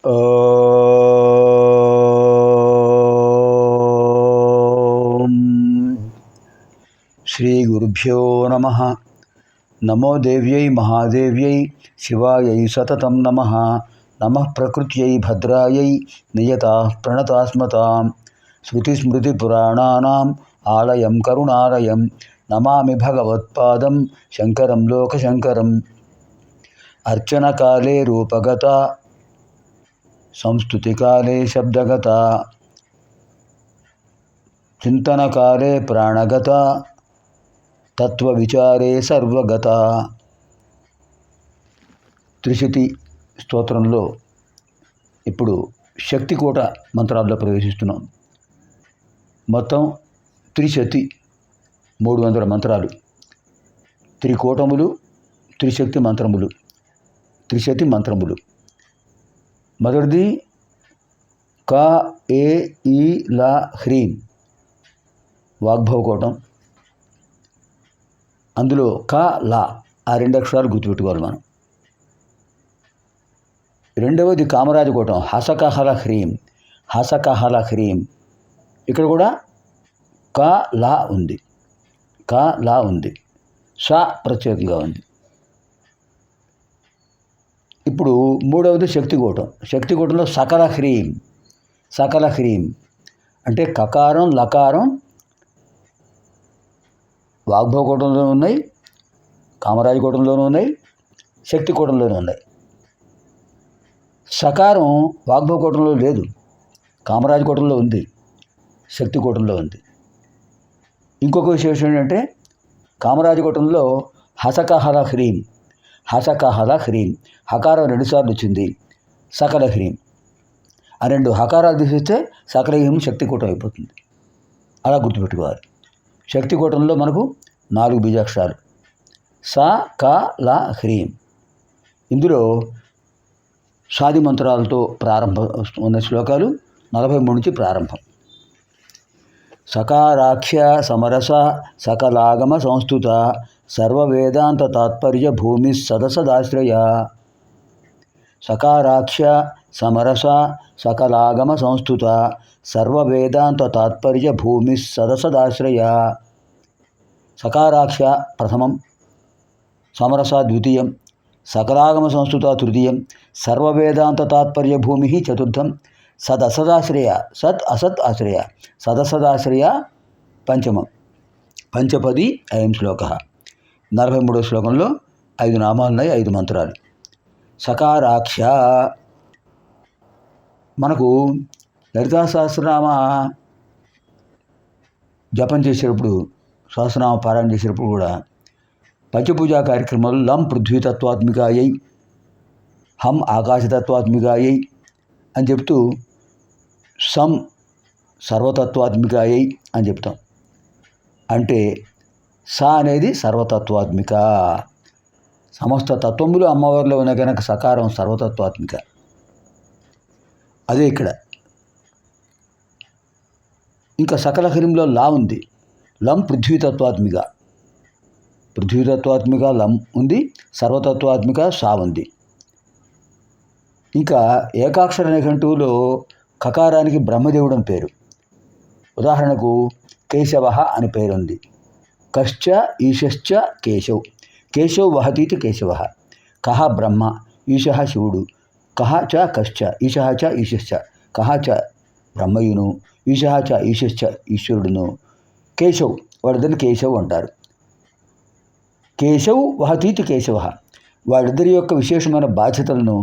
ఓం శ్రీ గురుభ్యో నమః. నమో దేవ్యై మహాదేవ్యై శివాయై సతతం నమః. నమః ప్రకృత్యై భద్రాయై నియతాః ప్రణతాస్మతాం. శృతిస్మృతిపురాణానాం ఆలయం కరుణాలయం నమామి భగవత్పాదం శంకరం లోకశంకరం. అర్చనకాలే రూపగత సంస్తుతికాలే శబ్దగత చింతనకాలే ప్రాణగత తత్వవిచారే సర్వగత. త్రిశతి స్తోత్రంలో ఇప్పుడు శక్తికోట మంత్రాల్లో ప్రవేశిస్తున్నాం. మొత్తం త్రిశతి 300 మంత్రాలు, త్రికోటములు, త్రిశక్తి మంత్రములు, త్రిశతి మంత్రములు. మొదటిది క ఏ ఈ ల హ్రీం వాగ్భవకోటం. అందులో క లా ఆ 2 అక్షరాలు గుర్తుపెట్టుకోవాలి మనం. రెండవది కామరాజకోటం హసకహల హ్రీం, హసకహల హ్రీం. ఇక్కడ కూడా క లా ఉంది, క లా ఉంది, ష ప్రత్యేకంగా ఉంది. ఇప్పుడు మూడవది శక్తికోటం. శక్తికోటంలో సకల హ్రీం, సకల హ్రీం అంటే కకారం లకారం వాగ్భవకోటంలోనూ ఉన్నాయి, కామరాజకోటంలోనూ ఉన్నాయి, శక్తికోటంలోనూ ఉన్నాయి. సకారం వాగ్భవకోటంలో లేదు, కామరాజకోటంలో ఉంది, శక్తికోటంలో ఉంది. ఇంకొక విశేషం ఏంటంటే కామరాజకోటంలో హసకహల హ్రీం, హసకహల హ్రీం హకారం 2 సార్లు వచ్చింది, సకల హ్రీం. ఆ 2 హకారాలు తీసేస్తే సకల హ్రీం శక్తికోటం అయిపోతుంది. అలా గుర్తుపెట్టుకోవాలి. శక్తికోటంలో మనకు 4 బీజాక్షరాలు స క ల హ్రీం. ఇందులో షాది మంత్రాలతో ప్రారంభం ఉన్న శ్లోకాలు 43 నుంచి ప్రారంభం. సకారాఖ్య సమరస సకలాగమ సంస్థుత సర్వవేదాంత తాత్పర్య భూమి సదసదాశ్రయ. సకారాఖ్య సమరస సకలాగమ సంస్థుత సర్వవేదాంత తాత్పర్య భూమి సదసదాశ్రయ. సకారాఖ్య ప్రథమం, సమరస ద్వితీయం, సకలాగమ సంస్థుత తృతీయం, సర్వవేదాంత తాత్పర్య భూమి చతుర్థం, సదసదాశ్రయ సత్ అసత్ ఆశ్రయ సదసదాశ్రయ పంచమం. పంచపది అయం శ్లోక. 43వ శ్లోకంలో 5 నామాలున్నాయి, 5 మంత్రాలు. సకారాఖ్య మనకు లలితా సహస్రనామ జపం చేసేటప్పుడు, సహస్రనామ పారాయణ చేసేటప్పుడు కూడా పంచపూజా కార్యక్రమాలు లం పృథ్వీతత్వాత్మికాయై, హం ఆకాశతత్వాత్మికాయై అని చెప్తూ సం సర్వతత్వాత్మికాయై అని చెప్తాం. అంటే స అనేది సర్వతత్వాత్మిక, సమస్త తత్వములు అమ్మవారిలో ఉన్న కనుక సకారం సర్వతత్వాత్మిక. అదే ఇక్కడ. ఇంకా సకల హ్రీంలో లా ఉంది, లం పృథ్వీతత్వాత్మిక, పృథ్వీతత్వాత్మిక లం ఉంది, సర్వతత్వాత్మిక సా ఉంది. ఇంకా ఏకాక్షర నిఘంటువులో కకారానికి బ్రహ్మదేవుడు అని పేరు. ఉదాహరణకు కేశవ అని పేరుంది. కశ్చ ఈశశ్చ కేశవ్, కేశవ్ వహతీతి కేశవ. కహ బ్రహ్మ, ఈశ శివుడు, కహ చ కశ్చ, ఈశ చ ఈశశ్చ, కహ చ బ్రహ్మయును, ఈశ చ ఈశశ్చ ఈశ్వరుడును. కేశవ్ వాడిద్దరిని కేశవ్ అంటారు. కేశవ్ వహతీతి కేశవ, వాడిద్దరి యొక్క విశేషమైన బాధ్యతలను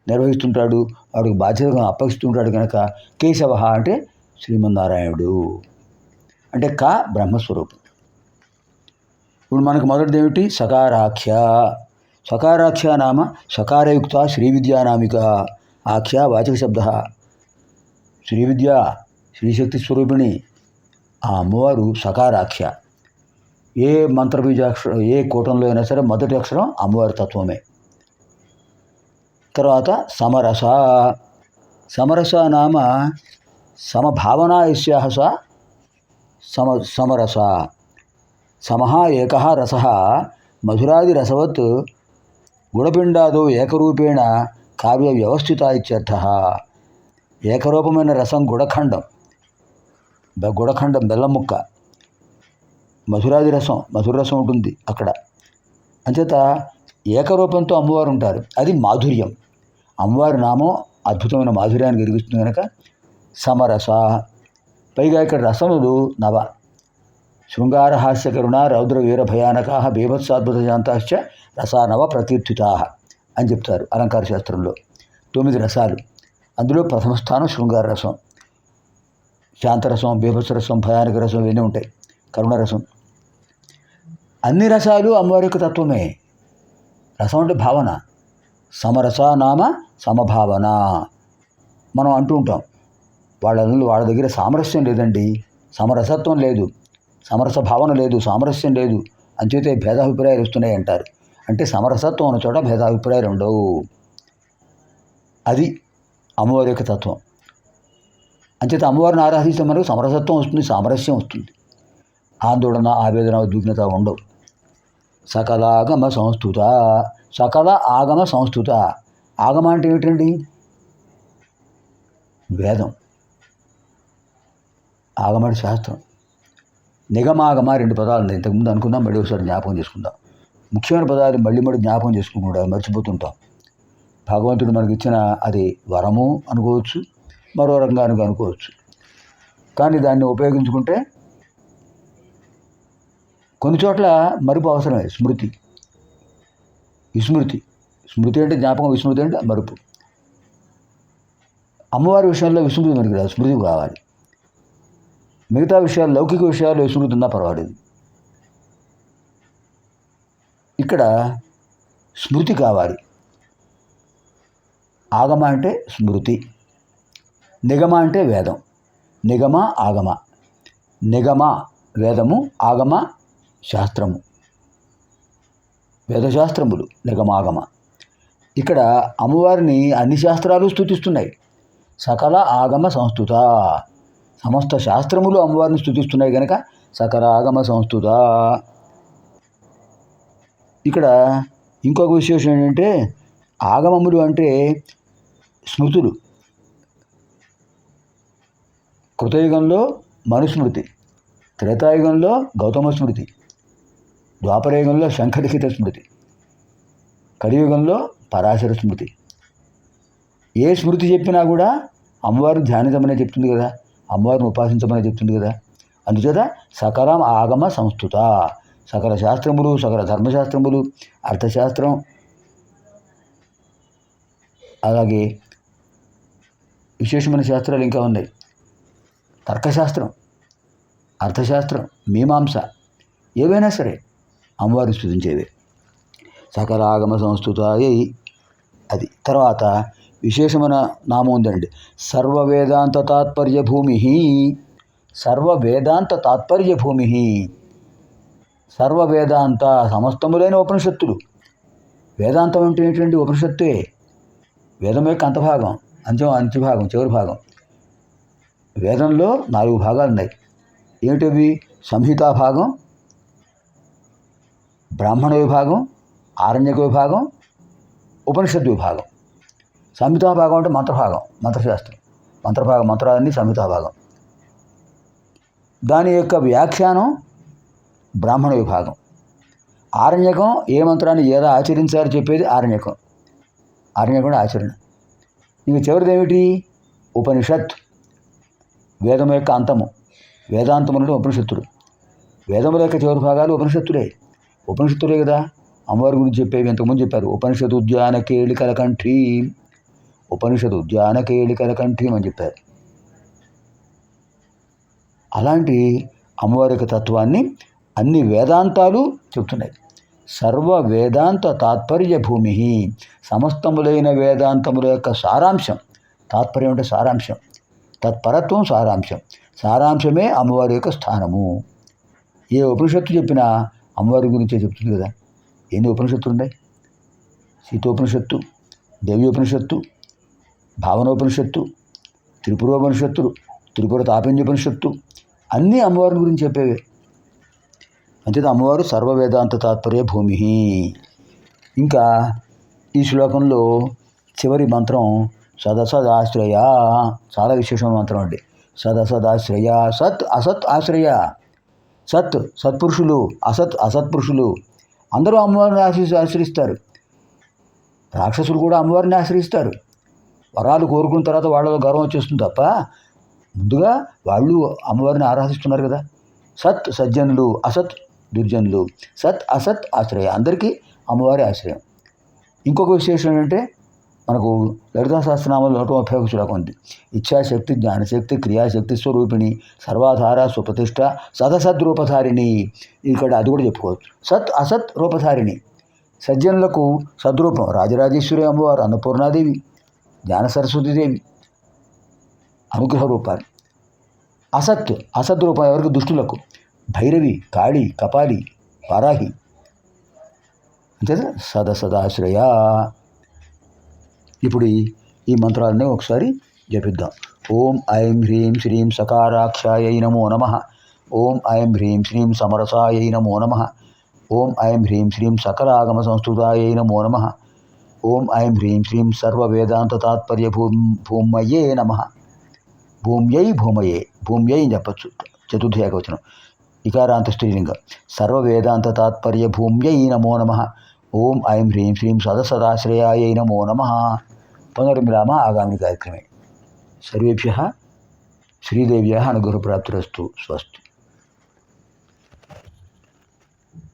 నిర్వహిస్తుంటాడు, వాడికి బాధ్యతగా అప్పగిస్తుంటాడు కనుక కేశవ అంటే శ్రీమన్నారాయణుడు, అంటే క బ్రహ్మస్వరూపం. ఇప్పుడు మనకు మొదటిది ఏమిటి? సకారాఖ్య. సకారాఖ్య నామ సకారయుక్త శ్రీవిద్యానామిక. ఆఖ్య వాచక శబ్ద. శ్రీవిద్య శ్రీశక్తి స్వరూపిణి ఆ అమ్మవారు సకారాఖ్య. ఏ మంత్రబీజాక్షరం, ఏ కూటంలో అయినా సరే మొదటి అక్షరం అమ్మవారి తత్వమే. తర్వాత సమరస. సమరస నామ సమభావనా యస్యాః సా సమరస. సమః ఏకః రసః మధురాదిరసవత్ గుణపిండాదో ఏకరూపేణ కావ్య వ్యవస్థిత ఇత్యర్థ. ఏకరూపమైన రసం గుడఖండం, గుడఖండం బెల్లం ముక్క, మధురాది రసం, మధుర రసం ఉంటుంది అక్కడ. అంచేత ఏకరూపంతో అమ్మవారు ఉంటారు, అది మాధుర్యం. అమ్మవారి నామం అద్భుతమైన మాధుర్యాన్ని కలిగిస్తుంది కనుక సమరస. పైగా ఇక్కడ రసములు నవ: శృంగార హాస్య కరుణ రౌద్ర వీర భయానకా బీభత్సాద్భుత శాంతాశ్చ రసా నవ ప్రకీర్తితా అని చెప్తారు అలంకార శాస్త్రంలో. 9 రసాలు. అందులో ప్రథమ స్థానం శృంగార రసం, శాంతరసం, బీభత్స రసం, భయానక రసం ఇవన్నీ ఉంటాయి, కరుణరసం. అన్ని రసాలు అమ్మవారి యొక్క తత్వమే. రసం అంటే భావన. సమరస నామ సమభావన. మనం అంటూ ఉంటాం, వాళ్ళ దగ్గర సామరస్యం లేదండి, సమరసత్వం లేదు, సమరస భావన లేదు, సామరస్యం లేదు, అంచేతే భేదాభిప్రాయాలు వస్తున్నాయి అంటారు. అంటే సమరసత్వం ఉన్న చోట భేదాభిప్రాయాలు ఉండవు. అది అమ్మవారి యొక్క తత్వం. అంచేత అమ్మవారిని ఆరాధిస్తే మనకు సమరసత్వం వస్తుంది, సామరస్యం వస్తుంది, ఆందోళన, ఆవేదన, ఉద్విగ్నత ఉండవు. సకలాగమ సంస్థుత. సకల ఆగమ సంస్థుత. ఆగమ అంటే ఏమిటండి? వేదం. ఆగమ అంటే శాస్త్రం. నిగమాగమ 2 పదాలు ఉన్నాయి. ఇంతకుముందు అనుకుందాం, మళ్ళీ ఒకసారి జ్ఞాపకం చేసుకుందాం. ముఖ్యమైన పదాలు మళ్ళీ జ్ఞాపకం చేసుకుంటాం, మర్చిపోతుంటాం. భగవంతుడు మనకి ఇచ్చిన అది వరము అనుకోవచ్చు, మరో రకంగా అనుకోవచ్చు. కానీ దాన్ని ఉపయోగించుకుంటే కొన్ని చోట్ల మరుపు అవసరమే. స్మృతి, విస్మృతి. స్మృతి అంటే జ్ఞాపకం, విస్మృతి అంటే మరుపు. అమ్మవారి విషయంలో విస్మృతి మనకి రాదు, స్మృతి కావాలి. మిగతా విషయాలు, లౌకిక విషయాల్లో విస్మృతి ఉన్నా పర్వాలేదు. ఇక్కడ స్మృతి కావాలి. ఆగమ అంటే స్మృతి, నిగమ అంటే వేదం. నిగమ ఆగమ. నిగమ వేదము, ఆగమ శాస్త్రము, వేదశాస్త్రములు నిగమాగమ. ఇక్కడ అమ్మవారిని అన్ని శాస్త్రాలు స్తుతిస్తున్నాయి. సకల ఆగమ సంస్థుత. సమస్త శాస్త్రములు అమ్మవారిని స్తుతిస్తున్నాయి కనుక సకల ఆగమ సంస్థుత. ఇక్కడ ఇంకొక విశేషం ఏంటంటే, ఆగమములు అంటే స్మృతులు. కృతయుగంలో మనుస్మృతి, త్రేతాయుగంలో గౌతమ స్మృతి, ద్వాపరయుగంలో శంఖలిఖిత స్మృతి, కలియుగంలో పరాశర స్మృతి. ఏ స్మృతి చెప్పినా కూడా అమ్మవారిని ధ్యానించమనే చెప్తుంది కదా, అమ్మవారిని ఉపాసించమని చెప్తుంది కదా. అందుచేత సకలం ఆగమ సంస్థుత. సకల శాస్త్రములు, సకల ధర్మశాస్త్రములు, అర్థశాస్త్రం, అలాగే విశేషమైన శాస్త్రాలు ఇంకా ఉన్నాయి. తర్కశాస్త్రం, అర్థశాస్త్రం, మీమాంస, ఏవైనా సరే అమ్మవారిని స్తుతించేవే. సకల ఆగమ సంస్థుతాయై. అది. తర్వాత విశేషమైన నామం ఉందండి, సర్వవేదాంత తాత్పర్య భూమి. సర్వవేదాంత తాత్పర్య భూమి. సర్వవేదాంత సమస్తములైన ఉపనిషత్తులు. వేదాంతం అంటే ఏంటండి? ఉపనిషత్తే. వేదం యొక్క అంతభాగం, అంత్యభాగం, చివరి భాగం. వేదంలో 4 భాగాలు ఉన్నాయి. ఏమిటవి? సంహితా భాగం, బ్రాహ్మణ విభాగం, ఆరణ్యక విభాగం, ఉపనిషత్తు విభాగం. సంహితా భాగం అంటే మంత్రభాగం, మంత్రశాస్త్రం, మంత్రభాగం, మంత్రాలన్నీ సంహితా భాగం. దాని యొక్క వ్యాఖ్యానం బ్రాహ్మణ విభాగం. ఆరణ్యకం ఏ మంత్రాన్ని ఎలా ఆచరించాలో చెప్పేది ఆరణ్యకం. ఆరణ్యకం ఆచరణ. ఇంక చివరిది ఏమిటి? ఉపనిషత్. వేదం యొక్క అంతము. వేదాంతములను ఉపనిషత్తులు. వేదముల యొక్క చివరి భాగాలు ఉపనిషత్తులే. ఉపనిషత్తులే కదా అమ్మవారి గురించి చెప్పేవి. ఇంతకుముందు చెప్పారు, ఉపనిషత్ ఉద్యాన కేళికల కంఠీ, ఉపనిషత్ ఉద్యాన కేళికల కంఠీ అని చెప్పారు. అలాంటి అమ్మవారి యొక్క తత్వాన్ని అన్ని వేదాంతాలు చెప్తున్నాయి. సర్వ వేదాంత తాత్పర్య భూమి. సమస్తములైన వేదాంతముల యొక్క సారాంశం. తాత్పర్యం అంటే సారాంశం, తత్పరత్వం సారాంశం. సారాంశమే అమ్మవారి యొక్క స్థానము. ఏ ఉపనిషత్తు చెప్పినా అమ్మవారి గురించే చెప్తుంది కదా. ఎన్ని ఉపనిషత్తులు ఉన్నాయి? సీతోపనిషత్తు, దేవ్యోపనిషత్తు, భావనోపనిషత్తు, త్రిపురోపనిషత్తులు, త్రిపుర తాపింజోపనిషత్తు, అన్నీ అమ్మవారి గురించి చెప్పేవే. అంచేత అమ్మవారు సర్వవేదాంత తాత్పర్య భూమి. ఇంకా ఈ శ్లోకంలో చివరి మంత్రం సదసదాశ్రయ, చాలా విశేషమైన మంత్రం అండి. సదసదాశ్రయ, సత్ అసత్ ఆశ్రయ. సత్ సత్పురుషులు, అసత్ అసత్పురుషులు అందరూ అమ్మవారిని ఆశ్రయిస్తారు. రాక్షసులు కూడా అమ్మవారిని ఆశ్రయిస్తారు. వరాలు కోరుకున్న తర్వాత వాళ్ళలో గర్వం వచ్చేస్తుంది తప్ప ముందుగా వాళ్ళు అమ్మవారిని ఆరాధిస్తున్నారు కదా. సత్ సజ్జనులు, అసత్ దుర్జనులు, సత్ అసత్ ఆశ్రయ, అందరికీ అమ్మవారి ఆశ్రయం. ఇంకొక విశేషం ఏంటంటే మనకు లలితా సహస్రనామంలో 131 శ్లోకం ఉంది. ఇచ్ఛాశక్తి, జ్ఞానశక్తి, క్రియాశక్తి స్వరూపిణి, సర్వాధార సుప్రతిష్ట, సదసద్రూపధారిణి. ఇక్కడ అది కూడా చెప్పుకోవచ్చు. సత్ అసత్ రూపధారిణి. సజ్జనులకు సద్రూపం రాజరాజేశ్వరి అమ్మవారు, అన్నపూర్ణాదేవి, జ్ఞాన సరస్వతీదేవి అనుగ్రహ రూపాలు. అసత్ అసద్రూపం ఎవరికి? దుష్టులకు భైరవి, కాళి, కపాలి, వారాహి. అంతే సదసదాశ్రయ. ఇప్పుడు ఈ మంత్రాలని ఒకసారి జపిద్దాం. ఓం ఐం హ్రీం శ్రీం సకారాక్షాయై నమో నమః. ఓం ఐం హ్రీం శ్రీం సమరసాయై నమో నమః. ఓం ఐం హ్రీం శ్రీం సకలాగమ సంస్కృతాయై నమో నమః. ఓం ఐం హ్రీం శ్రీం సర్వవేదాంత తాత్పర్య భూమయే నమః. భూమ్యై భూమయే, భూమ్యై అని చెప్పచ్చు, చతుర్థ ఏకవచనం, ఇకారాంత స్త్రీలింగం. సర్వవేదాంత తాత్పర్య భూమ్యై నమో నమః. ఓం ఐం హ్రీం శ్రీం సదసదాశ్రయాయై నమో నమః. పునర్మిలామ ఆగామి కార్యక్రమే. సర్వేభ్యः శ్రీదేవ్యాः అనుగ్రహప్రాప్తిరస్తు. స్వస్తి.